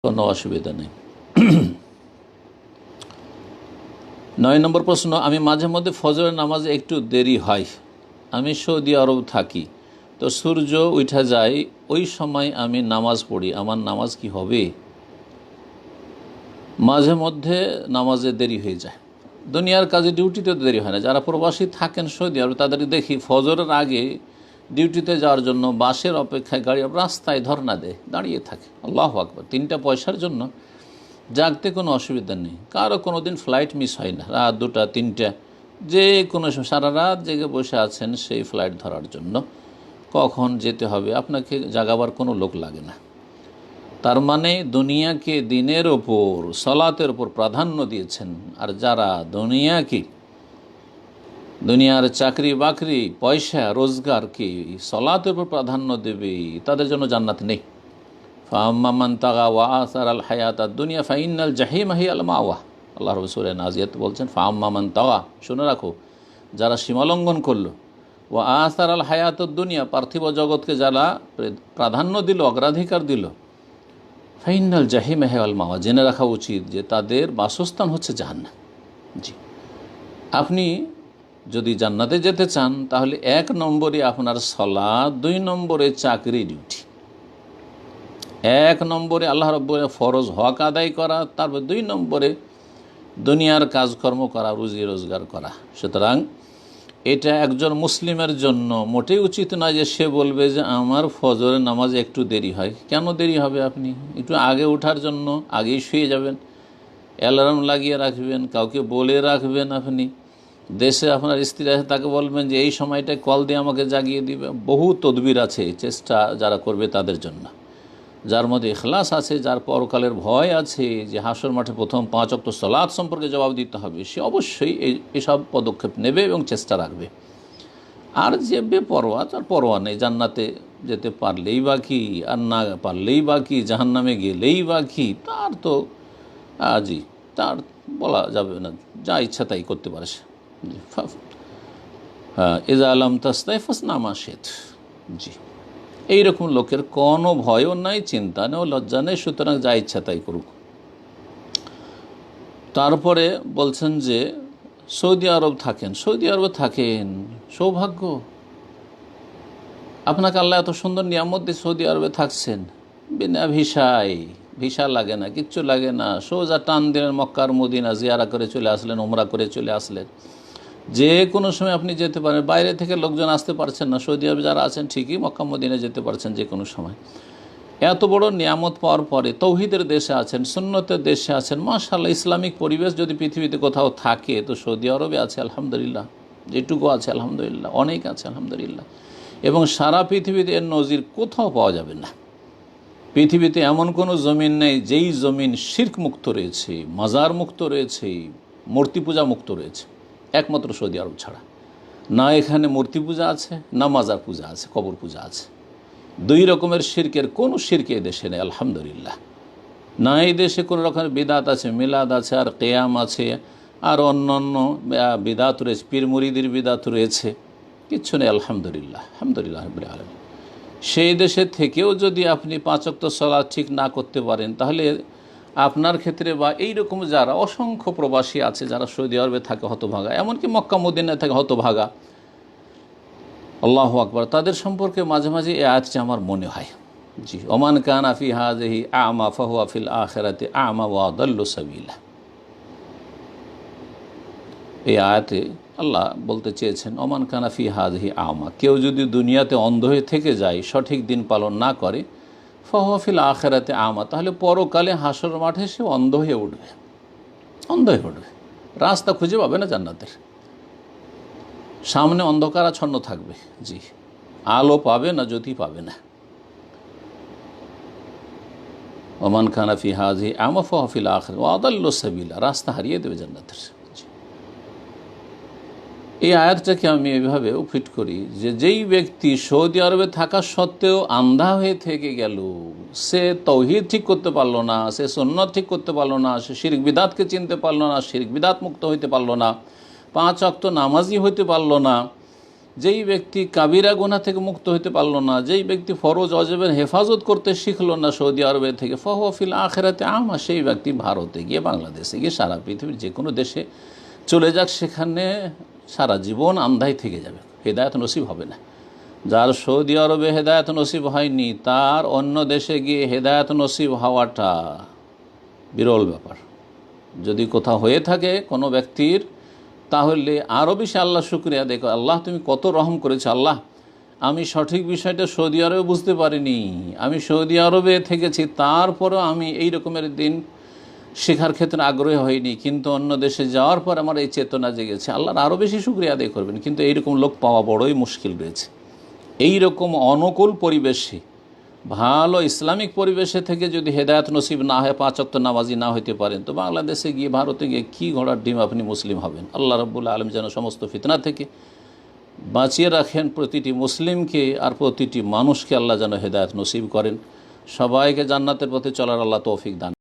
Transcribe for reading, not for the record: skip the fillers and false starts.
কোনো অসুবিধা নেই। 9 নম্বর প্রশ্ন, আমি মাঝে মধ্যে ফজরের নামাজে একটু দেরি হয়। আমি সৌদি আরব থাকি, তো সূর্য উঠা যায়, ওই সময় আমি নামাজ পড়ি, আমার নামাজ কি হবে? মাঝে মধ্যে নামাজে দেরি হয়ে যায়। দুনিয়ার কাজে ডিউটিতে দেরি হয় না। যারা প্রবাসী থাকেন সৌদি আরব, তাদের দেখি ফজরের আগে ডিউটিতে যাওয়ার জন্য বাসের অপেক্ষায় গাড়ি রাস্তায় ধর্ণা দেয়, দাঁড়িয়ে থাকে। আল্লাহু আকবার। 3টা পয়সার জন্য জাগতে কোনো অসুবিধা নেই। কারো কোনো দিন ফ্লাইট মিস হয় না, রাত 2টা 3টা যে কোনো সময় সারা রাত জেগে বসে আছেন সেই ফ্লাইট ধরার জন্য। কখন যেতে হবে আপনাকে জাগাবার কোনো লোক লাগে না। তার মানে দুনিয়াকে দিনের ওপর, সলাতের ওপর প্রাধান্য দিয়েছেন। আর যারা দুনিয়ার চাকরি বাকরি, পয়সা রোজগারকে সলাতের উপর প্রাধান্য দেবে, তাদের জন্য জান্নাত নেই। ফাম্মান তাগা ওয়া আসার আল হায়াত দুনিয়া ফাইনাল জাহিম হিয়াল মাওয়া। আল্লাহ রসুল নাজিয়াত বলছেন ফাম্মান তাগা, শুনে রাখো, যারা সীমালঙ্ঘন করলো, ওয়া আসার আল হায়াত দুনিয়া, পার্থিব জগৎকে যারা প্রাধান্য দিল, অগ্রাধিকার দিল, ফাইনাল জাহিম হিয়াল মাওয়া, জেনে রাখা উচিত যে তাদের বাসস্থান হচ্ছে জাহান্নাম। জি, আপনি যদি জান্নাতে যেতে চান তাহলে 1 নম্বরে আপনার সালাত, 2 নম্বরে চাকরি ডিউটি, 1 নম্বরে আল্লাহ রাব্বুল ফরজ হক আদায় করা, তারপর 2 নম্বরে দুনিয়ার কাজকর্ম করা, রুজি রোজগার করা। সুতরাং এটা একজন মুসলিমের জন্য মোটেই উচিত নয় যে সে বলবে যে আমার ফজরের নামাজ একটু দেরি হয়। কেন দেরি হবে? আপনি একটু আগে ওঠার জন্য আগেই শুয়ে যাবেন, অ্যালার্ম লাগিয়ে রাখবেন, কাউকে বলে রাখবেন। আপনি দেশে আপনার স্ত্রী আছে, তাকে বলবেন যে এই সময়টায় কল দিয়ে আমাকে জাগিয়ে দিবে। বহু তদবির আছে, চেষ্টা যারা করবে তাদের জন্য। যার মধ্যে ইখলাস আছে, যার পরকালের ভয় আছে, যে হাসর মাঠে প্রথম 5 ওয়াক্ত সালাত সম্পর্কে জবাব দিতে হবে, সে অবশ্যই এসব পদক্ষেপ নেবে এবং চেষ্টা রাখবে। আর যে বেপরোয়া, তার পরোয়া নেই, জান্নাতে যেতে পারলেই বা কি, আর না পারলেই বা কি, জাহান্নামে গেলেই বা কি, তার তো জি, তার বলা যাবে না, যা ইচ্ছা তাই করতে পারে সে। হ্যাঁ, এজা আলম তাস্তাইফাস নামা শেত। জি, এইরকম লোকের কোনো ভয়ও নাই, চিন্তা নেই, লজ্জা নেই, সুতরাং যা ইচ্ছা তাই করুক। তারপরে বলছেন যে সৌদি আরব থাকেন, সৌদি আরবে থাকেন, সৌভাগ্য আপনাকে, আল্লাহ এত সুন্দর নিয়ামত দিয়ে সৌদি আরবে থাকছেন, বিনা ভিসায়, ভিসা লাগে না, কিচ্ছু লাগে না, সোজা টান দিলেন মক্কার মদিনা জিয়ারা করে চলে আসলেন, ওমরা করে চলে আসলেন। যে কোনো সময় আপনি যেতে পারেন, বাইরে থেকে লোকজন আসতে পারছেন না, সৌদি আরবে যারা আছেন ঠিকই মক্কা মদিনা যেতে পারছেন যে কোনো সময়। এত বড় নিয়ামত পাওয়ার পরে তৌহিদের দেশে আছেন, সুন্নতের দেশে আছেন, মাশাআল্লাহ। ইসলামিক পরিবেশ যদি পৃথিবীতে কোথাও থাকে তো সৌদি আরবে আছে, আলহামদুলিল্লাহ। যেটুকু আছে আলহামদুলিল্লাহ, অনেক আছে আলহামদুলিল্লাহ। এবং সারা পৃথিবীতে এর নজির কোথাও পাওয়া যাবে না। পৃথিবীতে এমন কোনো জমিন নেই যেই জমিন শিরক মুক্ত রয়েছে, মাজার মুক্ত রয়েছে, মূর্তি পূজা মুক্ত রয়েছে, একমাত্র সৌদি আরব ছাড়া। না এখানে মূর্তি পূজা আছে, না মাজার পূজা আছে, কবর পূজা আছে। 2 রকমের শিরকের কোনো শিরক এই দেশে নেই আলহামদুলিল্লাহ। না এই দেশে কোনো রকমের বিদাত আছে, মিলাদ আছে, আর কেয়াম আছে, আর অন্যান্য বিদাত রয়েছে, পীর মুরিদির বিদাত রয়েছে, কিচ্ছু নেই আলহামদুলিল্লাহ। আলহামদুলিল্লাহ রাব্বিল আলামিন। সেই দেশে থেকেও যদি আপনি 5 ওয়াক্ত সালাত ঠিক না করতে পারেন, তাহলে আপনার ক্ষেত্রে বা এইরকম যারা অসংখ্য প্রবাসী আছে যারা সৌদি আরবে থাকে হতভাগা, এমনকি মক্কা মদিনায় থাকে হতভাগা, আল্লাহু আকবার, তাদের সম্পর্কে মাঝে মাঝে এই আয়াতটি আমার মনে হয়। জি, ওমান কানা ফি হাযিহি আ'মা ফাহুয়া ফিল আখিরাতি আ'মা ওয়া আদাল্লু সাবিলা। এই আয়াতে আল্লাহ বলতে চেয়েছেন ওমান কানা ফি হাযিহি আ'মা, কেউ যদি দুনিয়াতে অন্ধ হয়ে থেকে যায়, সঠিক দিন পালন না করে, ফাহুয়া ফিল আখিরাতি আ'মা, তাহলে পরকালে হাসর মাঠে সে অন্ধ হয়ে উঠবে, অন্ধ হয়ে উঠবে, রাস্তা খুঁজে পাবে না জান্নাতের। সামনে অন্ধকার আচ্ছন্ন থাকবে, জি, আলো পাবে না, জ্যোতি পাবে না। ওমান কানা ফি হাযিহি আ'মা ফাহুয়া ফিল আখিরাতি ওয়া আদাল্লু সাবিলা, রাস্তা হারিয়ে দেবে জান্নাতের। এই আয়াতটাকে আমি এইভাবেও ফিট করি যে যেই ব্যক্তি সৌদি আরবে থাকা সত্ত্বেও আন্ধা হয়ে থেকে গেল, সে তৌহিদ ঠিক করতে পারলো না, সে সুন্নাত ঠিক করতে পারলো না, সে শিরক বিদাতকে চিনতে পারলো না, শিরক বিদাত মুক্ত হইতে পারলো না, 5 ওয়াক্ত নামাজি হইতে পারলো না, যেই ব্যক্তি কাবিরা গুনাহ থেকে মুক্ত হতে পারলো না, যেই ব্যক্তি ফরজ অজেবের হেফাজত করতে শিখলো না সৌদি আরবে থেকে, ফাহুয়া ফিল আখিরাতি আমা, সেই ব্যক্তি ভারতে গিয়ে, বাংলাদেশে গিয়ে, সারা পৃথিবীর যে কোনো দেশে চলে যাক, সেখানে সারা জীবন আন্ধাই থেকে যাবে, হেদায়েত নসিব হবে না। যার সৌদি আরবে হেদায়েত নসিব হয়নি, তার অন্য দেশে গিয়ে হেদায়েত নসিব হওয়াটা বিরল ব্যাপার। যদি কোথাও হয়ে থাকে কোনো ব্যক্তির, তাহলে আরও বেশি আল্লাহ শুকরিয়া দেখো, আল্লাহ তুমি কত রহম করেছো। আল্লাহ, আমি সঠিক বিষয়টা সৌদি আরবে বুঝতে পারিনি, আমি সৌদি আরবে থেকেছি, তারপরও আমি এই রকমের দিন শেখার ক্ষেত্রে আগ্রহী হয়নি, কিন্তু অন্য দেশে যাওয়ার পর আমার এই চেতনা জেগেছে। আল্লাহর আরও বেশি শুকরিয়া আদায় করবেন। কিন্তু এইরকম লোক পাওয়া বড়ই মুশকিল রয়েছে। এই রকম অনুকূল পরিবেশে, ভালো ইসলামিক পরিবেশে থেকে যদি হেদায়েত নসিব না হয়, 5 ওয়াক্ত নামাজি না হইতে পারেন, তো বাংলাদেশে গিয়ে, ভারতে গিয়ে কী ঘোড়ার ডিম আপনি মুসলিম হবেন। আল্লাহ রাব্বুল আলামিন যেন সমস্ত ফিতনা থেকে বাঁচিয়ে রাখেন প্রতিটি মুসলিমকে, আর প্রতিটি মানুষকে আল্লাহ যেন হেদায়েত নসিব করেন। সবাইকে জান্নাতের পথে চলার আল্লাহ তৌফিক দান।